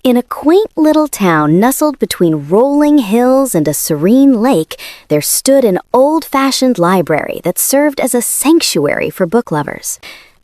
In a quaint little town nestled between rolling hills and a serene lake, there stood an old-fashioned library that served as a sanctuary for book lovers.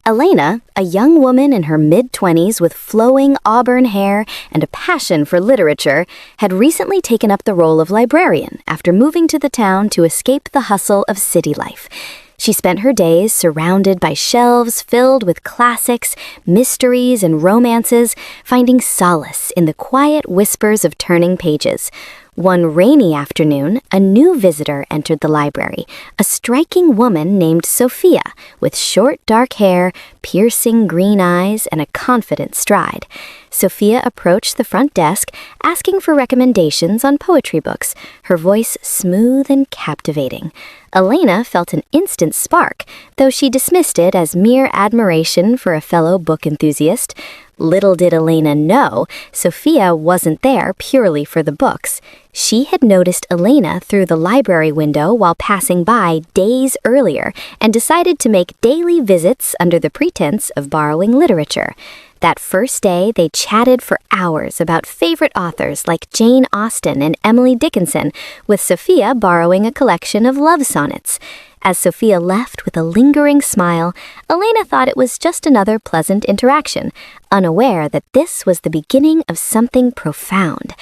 Elena, a young woman in her mid-20s with flowing auburn hair and a passion for literature, had recently taken up the role of librarian after moving to the town to escape the hustle of city life. She spent her days surrounded by shelves filled with classics, mysteries, and romances, finding solace in the quiet whispers of turning pages. One rainy afternoon, a new visitor entered the library, a striking woman named Sophia, with short dark hair, piercing green eyes, and a confident stride. Sophia approached the front desk, asking for recommendations on poetry books, her voice smooth and captivating. Elena felt an instant spark, though she dismissed it as mere admiration for a fellow book enthusiast. Little did Elena know, Sophia wasn't there purely for the books. She had noticed Elena through the library window while passing by days earlier and decided to make daily visits under the pretense of borrowing literature. That first day, they chatted for hours about favorite authors like Jane Austen and Emily Dickinson, with Sophia borrowing a collection of love sonnets. As Sophia left with a lingering smile, Elena thought it was just another pleasant interaction, unaware that this was the beginning of something profound.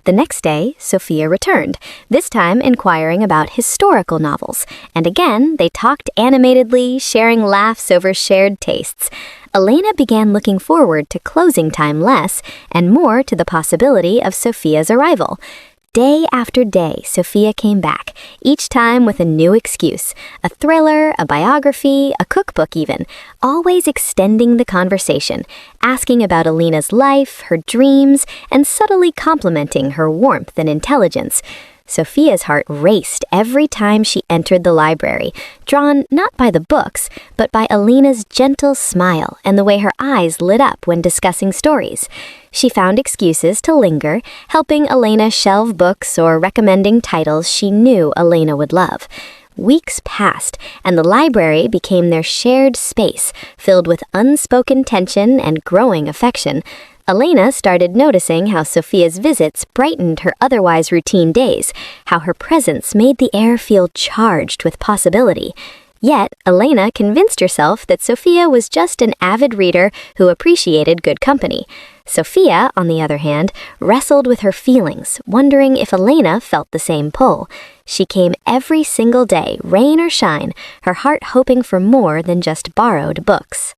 The next day, Sophia returned, this time inquiring about historical novels, and again they talked animatedly, sharing laughs over shared tastes. Elena began looking forward to closing time less, and more to the possibility of Sophia's arrival. Day after day, Sophia came back, each time with a new excuse, a thriller, a biography, a cookbook even, always extending the conversation, asking about Elena's life, her dreams, and subtly complimenting her warmth and intelligence. Sophia's heart raced every time she entered the library, drawn not by the books, but by Elena's gentle smile and the way her eyes lit up when discussing stories. She found excuses to linger, helping Elena shelve books or recommending titles she knew Elena would love. Weeks passed, and the library became their shared space, filled with unspoken tension and growing affection. Elena started noticing how Sophia's visits brightened her otherwise routine days, how her presence made the air feel charged with possibility. Yet, Elena convinced herself that Sophia was just an avid reader who appreciated good company. Sophia, on the other hand, wrestled with her feelings, wondering if Elena felt the same pull. She came every single day, rain or shine, her heart hoping for more than just borrowed books.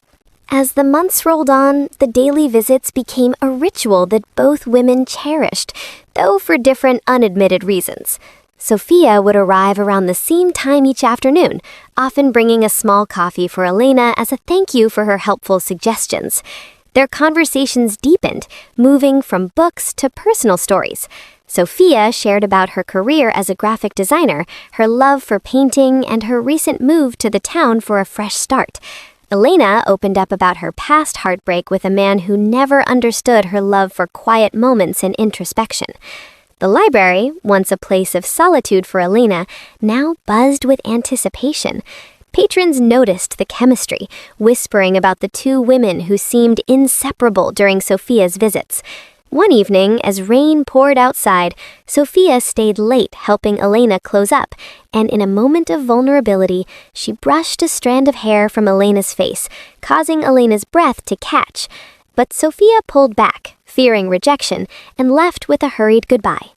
As the months rolled on, the daily visits became a ritual that both women cherished, though for different unadmitted reasons. Sophia would arrive around the same time each afternoon, often bringing a small coffee for Elena as a thank you for her helpful suggestions. Their conversations deepened, moving from books to personal stories. Sophia shared about her career as a graphic designer, her love for painting, and her recent move to the town for a fresh start. Elena opened up about her past heartbreak with a man who never understood her love for quiet moments and introspection. The library, once a place of solitude for Elena, now buzzed with anticipation. Patrons noticed the chemistry, whispering about the two women who seemed inseparable during Sophia's visits. One evening, as rain poured outside, Sophia stayed late helping Elena close up, and in a moment of vulnerability, she brushed a strand of hair from Elena's face, causing Elena's breath to catch. But Sophia pulled back, fearing rejection, and left with a hurried goodbye.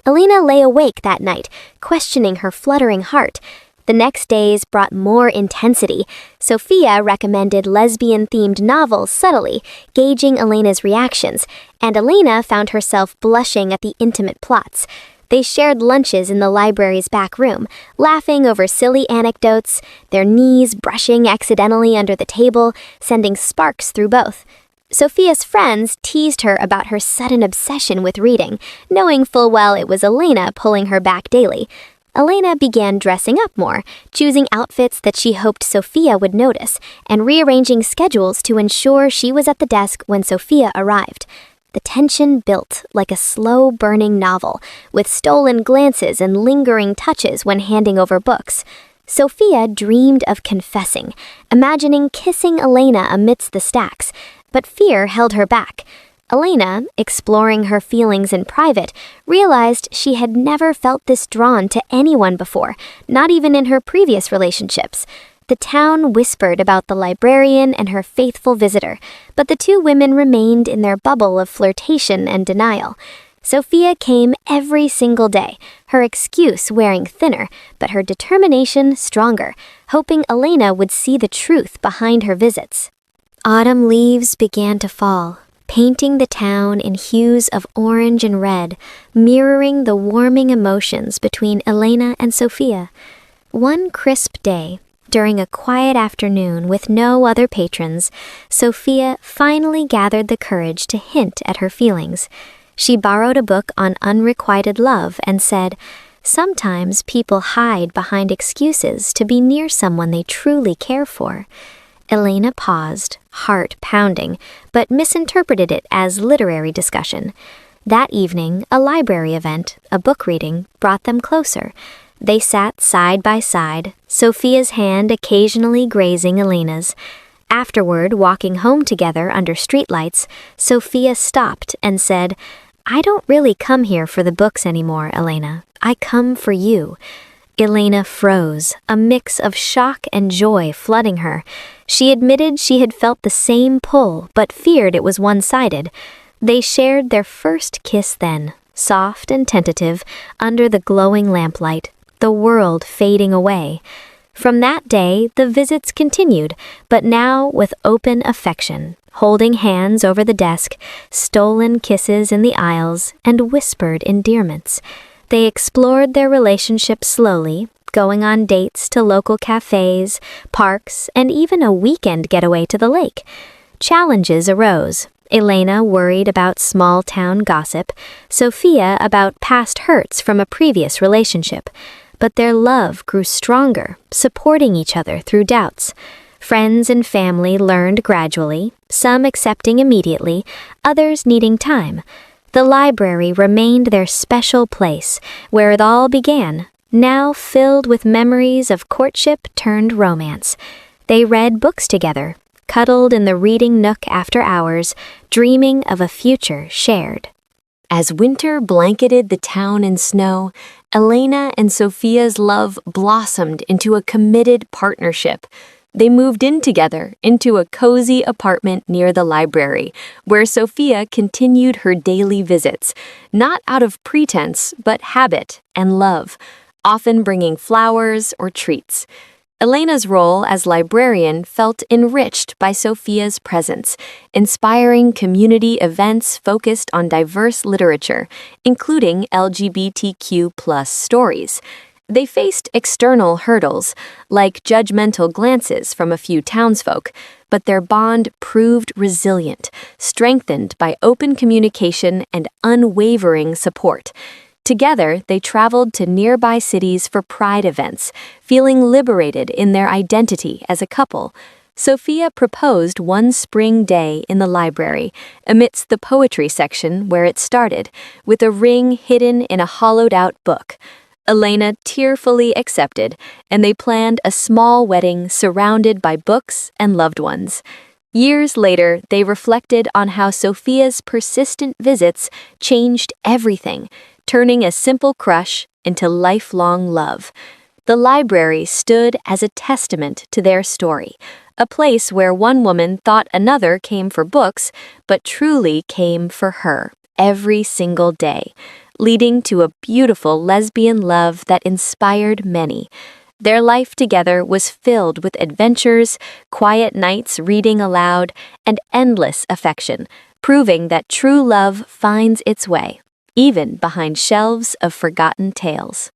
Elena lay awake that night, questioning her fluttering heart. The next days brought more intensity. Sophia recommended lesbian-themed novels subtly, gauging Elena's reactions, and Elena found herself blushing at the intimate plots. They shared lunches in the library's back room, laughing over silly anecdotes, their knees brushing accidentally under the table, sending sparks through both. Sophia's friends teased her about her sudden obsession with reading, knowing full well it was Elena pulling her back daily. Elena began dressing up more, choosing outfits that she hoped Sophia would notice, and rearranging schedules to ensure she was at the desk when Sophia arrived. The tension built like a slow-burning novel, with stolen glances and lingering touches when handing over books. Sophia dreamed of confessing, imagining kissing Elena amidst the stacks, but fear held her back. Elena, exploring her feelings in private, realized she had never felt this drawn to anyone before, not even in her previous relationships. The town whispered about the librarian and her faithful visitor, but the two women remained in their bubble of flirtation and denial. Sophia came every single day, her excuse wearing thinner, but her determination stronger, hoping Elena would see the truth behind her visits. Autumn leaves began to fall, painting the town in hues of orange and red, mirroring the warming emotions between Elena and Sophia. One crisp day, during a quiet afternoon with no other patrons, Sophia finally gathered the courage to hint at her feelings. She borrowed a book on unrequited love and said, "Sometimes people hide behind excuses to be near someone they truly care for." Elena paused, heart pounding, but misinterpreted it as literary discussion. That evening, a library event, a book reading, brought them closer. They sat side by side, Sophia's hand occasionally grazing Elena's. Afterward, walking home together under streetlights, Sophia stopped and said, "I don't really come here for the books anymore, Elena. I come for you." Elena froze, a mix of shock and joy flooding her. She admitted she had felt the same pull, but feared it was one-sided. They shared their first kiss then, soft and tentative, under the glowing lamplight, the world fading away. From that day, the visits continued, but now with open affection, holding hands over the desk, stolen kisses in the aisles, and whispered endearments. They explored their relationship slowly, going on dates to local cafes, parks, and even a weekend getaway to the lake. Challenges arose. Elena worried about small-town gossip, Sophia about past hurts from a previous relationship. But their love grew stronger, supporting each other through doubts. Friends and family learned gradually, some accepting immediately, others needing time. The library remained their special place, where it all began, now filled with memories of courtship turned romance. They read books together, cuddled in the reading nook after hours, dreaming of a future shared. As winter blanketed the town in snow, Elena and Sophia's love blossomed into a committed partnership. They moved in together into a cozy apartment near the library, where Sophia continued her daily visits, not out of pretense, but habit and love, often bringing flowers or treats. Elena's role as librarian felt enriched by Sophia's presence, inspiring community events focused on diverse literature, including LGBTQ+ stories. They faced external hurdles, like judgmental glances from a few townsfolk, but their bond proved resilient, strengthened by open communication and unwavering support. Together, they traveled to nearby cities for pride events, feeling liberated in their identity as a couple. Sophia proposed one spring day in the library, amidst the poetry section where it started, with a ring hidden in a hollowed-out book. Elena tearfully accepted, and they planned a small wedding surrounded by books and loved ones. Years later, they reflected on how Sophia's persistent visits changed everything, turning a simple crush into lifelong love. The library stood as a testament to their story, a place where one woman thought another came for books, but truly came for her every single day, leading to a beautiful lesbian love that inspired many. Their life together was filled with adventures, quiet nights reading aloud, and endless affection, proving that true love finds its way, even behind shelves of forgotten tales.